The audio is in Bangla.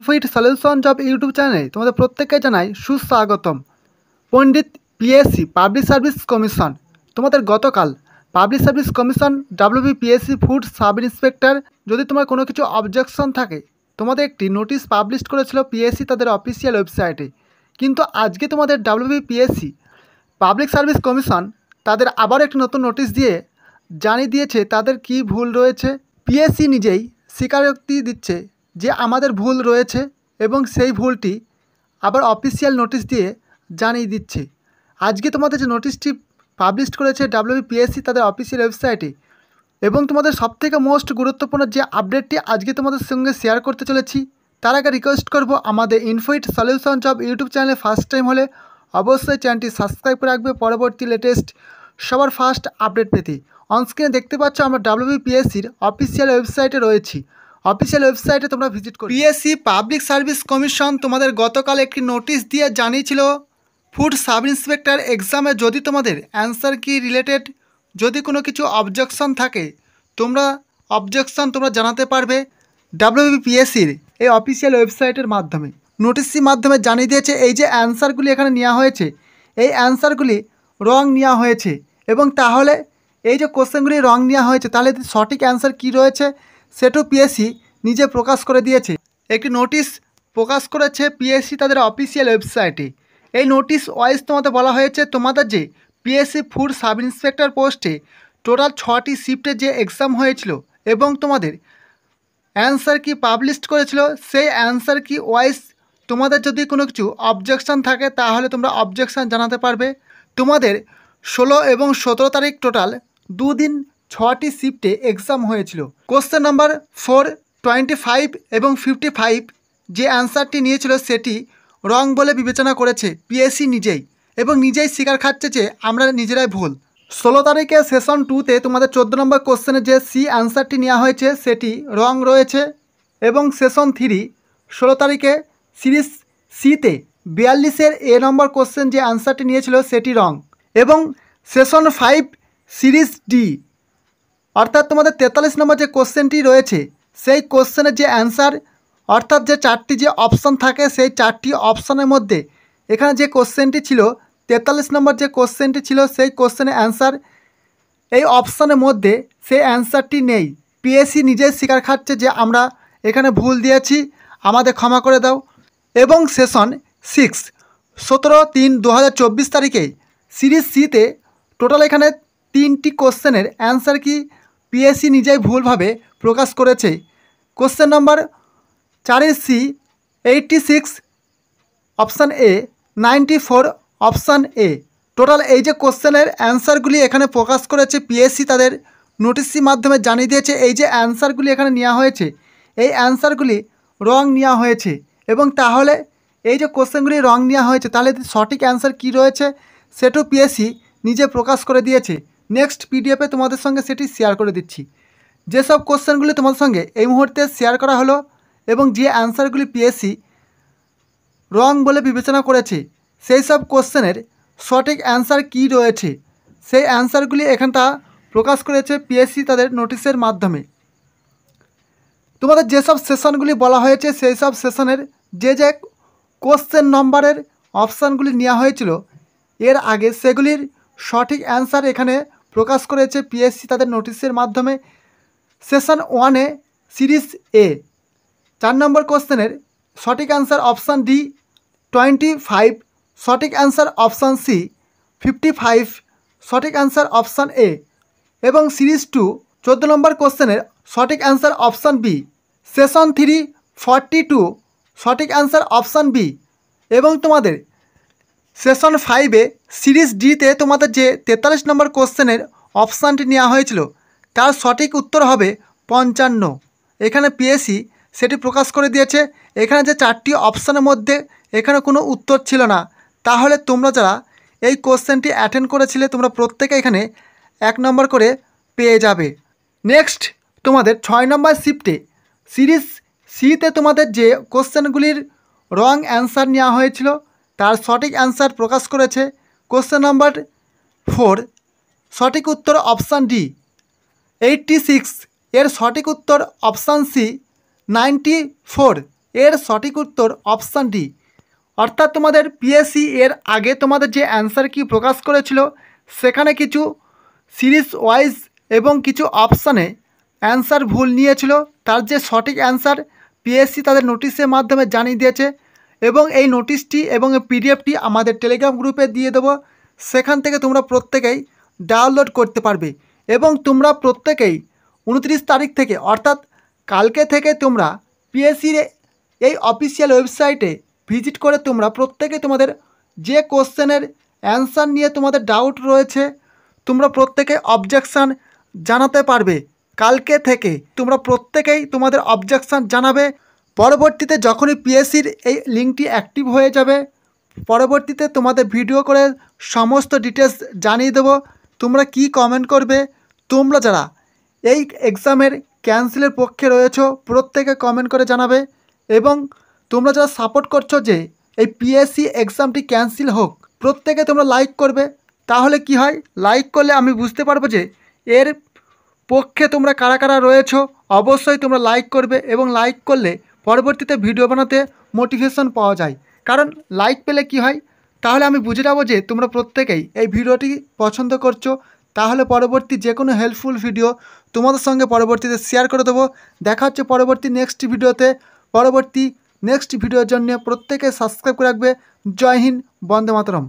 ফিট সলিউশন জব ইউটিউব চ্যানেলে তোমাদের প্রত্যেককে জানাই সুস্বাগতম। পণ্ডিত পিএসসি পাবলিক সার্ভিস কমিশন তোমাদের গতকাল public service commission WBPSC food sub inspector, যদি তোমার কোনো কিছু অবজেকশন থাকে তোমাদের একটি নোটিশ পাবলিশ করেছিল পিএসসি তাদের অফিসিয়াল ওয়েবসাইটে। কিন্তু আজকে তোমাদের WBPSC পাবলিক সার্ভিস কমিশন তাদের আবার একটি নতুন নোটিশ দিয়ে জানিয়ে দিয়েছে তাদের কি ভুল রয়েছে। পিএসসি নিজেই স্বীকারোক্তি দিচ্ছে যে আমাদের ভুল রয়েছে এবং সেই ভুলটি আবার অফিসিয়াল নোটিশ দিয়ে জানিয়ে দিচ্ছে। আজকে তোমাদের যে নোটিশটি পাবলিশ করেছে WBPSC তাদের অফিসিয়াল ওয়েবসাইটে, এবং তোমাদের সবথেকে মোস্ট গুরুত্বপূর্ণ যে আপডেটটি আজকে তোমাদের সঙ্গে শেয়ার করতে চলেছি, তার আগে রিকোয়েস্ট করব আমাদের ইনফোইট সলিউশন জব ইউটিউব চ্যানেলে ফার্স্ট টাইম হলে অবশ্যই চ্যানেলটি সাবস্ক্রাইব করে রাখবে পরবর্তী লেটেস্ট সবার ফার্স্ট আপডেট পেতে। অনস্ক্রিনে দেখতে পাচ্ছ আমরা WBPSCর অফিসিয়াল ওয়েবসাইটে রয়েছি। অফিসিয়াল ওয়েবসাইটে তোমরা ভিজিট করো। পিএসসি পাবলিক সার্ভিস কমিশন তোমাদের গতকাল একটি নোটিশ দিয়ে জানিয়েছিল ফুড সাব ইন্সপেক্টর এক্সামে যদি তোমাদের অ্যান্সার কি রিলেটেড যদি কোনো কিছু অবজেকশন থাকে তোমরা জানাতে পারবে WBPSCর এই অফিসিয়াল ওয়েবসাইটের মাধ্যমে। নোটিশের মাধ্যমে জানিয়ে দিয়েছে এই যে অ্যান্সারগুলি এখানে নেওয়া হয়েছে এই অ্যান্সারগুলি রং নেওয়া হয়েছে, এবং তাহলে এই যে কোশ্চেনগুলি রং নেওয়া হয়েছে তাহলে সঠিক অ্যান্সার কী রয়েছে সেটাও পিএসসি নিজে প্রকাশ করে দিয়েছে। একটি নোটিশ প্রকাশ করেছে পিএসসি তাদের অফিসিয়াল ওয়েবসাইটে। এই নোটিশ ওয়াইজ তোমাদের বলা হয়েছে তোমাদের যে পিএসসি ফুড সাব ইন্সপেক্টর পোস্টে টোটাল 6টি শিফটে যে এক্সাম হয়েছিল এবং তোমাদের অ্যান্সার কি পাবলিশ করেছিল সেই অ্যান্সার কি ওয়াইজ তোমাদের যদি কোনো কিছু অবজেকশন থাকে তাহলে তোমরা অবজেকশন জানাতে পারবে। তোমাদের 16 এবং 17 তারিখ টোটাল 2 দিন 6টি শিফটে এক্সাম হয়েছিল। কোশ্চেন নাম্বার 4, 25 এবং 55 যে অ্যান্সারটি নিয়েছিল সেটি রং বলে বিবেচনা করেছে পিএসসি নিজেই, এবং নিজেই স্বীকার খাচ্ছে যে আমরা নিজেরাই ভুল। 16 তারিখে সেশন 2তে তোমাদের 14 নম্বর কোশ্চেনে যে সি অ্যান্সারটি নেওয়া হয়েছে সেটি রং রয়েছে, এবং সেশন 3 16 তারিখে সিরিজ সিতে 42-এর এ নম্বর কোশ্চেন যে অ্যান্সারটি নিয়েছিল সেটি রং, এবং সেশন 5 সিরিজ ডি অর্থাৎ তোমাদের 43 নম্বর যে কোশ্চেনটি রয়েছে সেই কোশ্চেনের যে অ্যান্সার অর্থাৎ যে 4টি যে অপশান থাকে সেই 4টি অপশানের মধ্যে এখানে যে কোশ্চেনটি ছিল 43 নম্বর যে কোশ্চেনটি ছিল সেই কোশ্চেনের অ্যান্সার এই অপশানের মধ্যে সেই অ্যান্সারটি নেই। পিএসসি নিজেই স্বীকার খাচ্ছে যে আমরা এখানে ভুল দিয়েছি, আমাদের ক্ষমা করে দাও। এবং সেশন 6 17/3/2024 তারিখে সিরিজ সিতে টোটাল এখানে 3টি কোশ্চেনের অ্যান্সার কি পিএসসি নিজেই ভুলভাবে প্রকাশ করেছে। Question number 4 C 86 option A, 94 option A, total এই যে কোশ্চেনের অ্যান্সারগুলি এখানে প্রকাশ করেছে পিএসসি তাদের নোটিশের মাধ্যমে জানিয়ে দিয়েছে এই যে অ্যান্সারগুলি এখানে নেওয়া হয়েছে এই অ্যান্সারগুলি রং নেওয়া হয়েছে, এবং তাহলে এই যে কোশ্চেনগুলি রং নেওয়া হয়েছে তাহলে সঠিক অ্যান্সার কী রয়েছে সেটাও পিএসসি নিজে প্রকাশ করে দিয়েছে। নেক্সট পিডিএফে তোমাদের সঙ্গে সেটি শেয়ার করে দিচ্ছি। যেসব কোশ্চেনগুলি তোমাদের সঙ্গে এই মুহূর্তে শেয়ার করা হলো এবং যে অ্যান্সারগুলি পিএসসি রং বলে বিবেচনা করেছে সেই সব কোশ্চেনের সঠিক অ্যান্সার কী রয়েছে সেই অ্যান্সারগুলি এখানটা প্রকাশ করেছে পিএসসি তাদের নোটিশের মাধ্যমে। তোমাদের যেসব সেশনগুলি বলা হয়েছে সেই সব সেশনের যে যে কোশ্চেন নম্বরের অপশানগুলি নেওয়া হয়েছিল এর আগে সেগুলির সঠিক অ্যান্সার এখানে প্রকাশ করেছে পিএসসি তাদের নোটিশের মাধ্যমে। সেশন 1-এ সিরিজ এ 4 নম্বর কোশ্চেনের সঠিক অ্যান্সার অপশান ডি 25, সঠিক অ্যান্সার অপশান সি 55, সঠিক অ্যান্সার অপশান এ, এবং সিরিজ 2 14 নম্বর কোশ্চেনের সঠিক অ্যান্সার অপশান বি। সেশন 3 42 সঠিক অ্যান্সার অপশান বি, এবং তোমাদের সেশন 5-এ সিরিজ ডিতে তোমাদের যে 43 নম্বর কোশ্চেনের অপশানটি নেওয়া হয়েছিল তার সঠিক উত্তর হবে 55। এখানে পিএসসি সেটি প্রকাশ করে দিয়েছে। এখানে যে 4টি অপশানের মধ্যে এখানে কোনো উত্তর ছিল না, তাহলে তোমরা যারা এই কোশ্চেনটি অ্যাটেন্ড করেছিলে তোমরা প্রত্যেকে এখানে 1 নম্বর করে পেয়ে যাবে। নেক্সট তোমাদের 6 নম্বর শিফটে সিরিজ সিতে তোমাদের যে কোশ্চেনগুলির রং অ্যান্সার নেওয়া হয়েছিল তার সঠিক অ্যান্সার প্রকাশ করেছে। কোশ্চেন নাম্বার 4 সঠিক উত্তর অপশান ডি 86, এর সঠিক উত্তর অপশান সি 94, এর সঠিক উত্তর অপশান ডি। অর্থাৎ তোমাদের পিএসসি এর আগে তোমাদের যে অ্যান্সার কি প্রকাশ করেছিল সেখানে কিছু সিরিজ ওয়াইজ এবং কিছু অপশানে অ্যান্সার ভুল নিয়েছিল, তার যে সঠিক অ্যান্সার পিএসসি তাদের নোটিশের মাধ্যমে জানিয়ে দিয়েছে এবং এই নোটিশটি এবং এই পিডিএফটি আমাদের টেলিগ্রাম গ্রুপে দিয়ে দেবো। সেখান থেকে তোমরা প্রত্যেকেই ডাউনলোড করতে পারবে এবং তোমরা প্রত্যেকেই 29 তারিখ থেকে অর্থাৎ কালকে থেকে তোমরা পিএসসির এই অফিসিয়াল ওয়েবসাইটে ভিজিট করে তোমরা প্রত্যেকে তোমাদের যে কোশ্চেনের অ্যান্সার নিয়ে তোমাদের ডাউট রয়েছে তোমরা প্রত্যেকে অবজেকশান জানাতে পারবে। কালকে থেকে তোমরা প্রত্যেকেই তোমাদের অবজেকশান জানাবে। পরবর্তীতে যখনই পিএসসির এই লিঙ্কটি অ্যাক্টিভ হয়ে যাবে পরবর্তীতে তোমাদের ভিডিও করে সমস্ত ডিটেলস জানিয়ে দেবো। তোমরা কি কমেন্ট করবে, তোমরা যারা এই এক্সামের ক্যান্সেলের পক্ষে রয়েছো প্রত্যেকে কমেন্ট করে জানাবে এবং তোমরা যারা সাপোর্ট করছো যে এই পিএসসি এক্সামটি ক্যান্সেল হোক প্রত্যেকে তোমরা লাইক করবে। তাহলে কি হয়, লাইক করলে আমি বুঝতে পারবো যে এর পক্ষে তোমরা কারা কারা রয়েছো। অবশ্যই তোমরা লাইক করবে এবং লাইক করলে পরবর্তীতে ভিডিও বানাতে মোটিভেশন পাওয়া যায়। কারণ লাইক পেলে কি হয়, তাহলে আমি বুঝে যাবো যে তোমরা প্রত্যেকেই এই ভিডিওটি পছন্দ করছো। তাহলে পরবর্তী যে কোনো হেল্পফুল ভিডিও তোমাদের সঙ্গে পরবর্তীতে শেয়ার করে দেবো। দেখা হচ্ছে পরবর্তী নেক্সট ভিডিওতে। পরবর্তী নেক্সট ভিডিওর জন্য প্রত্যেকে সাবস্ক্রাইব করে রাখবে। জয় হিন্দ, বন্দে মাতরম।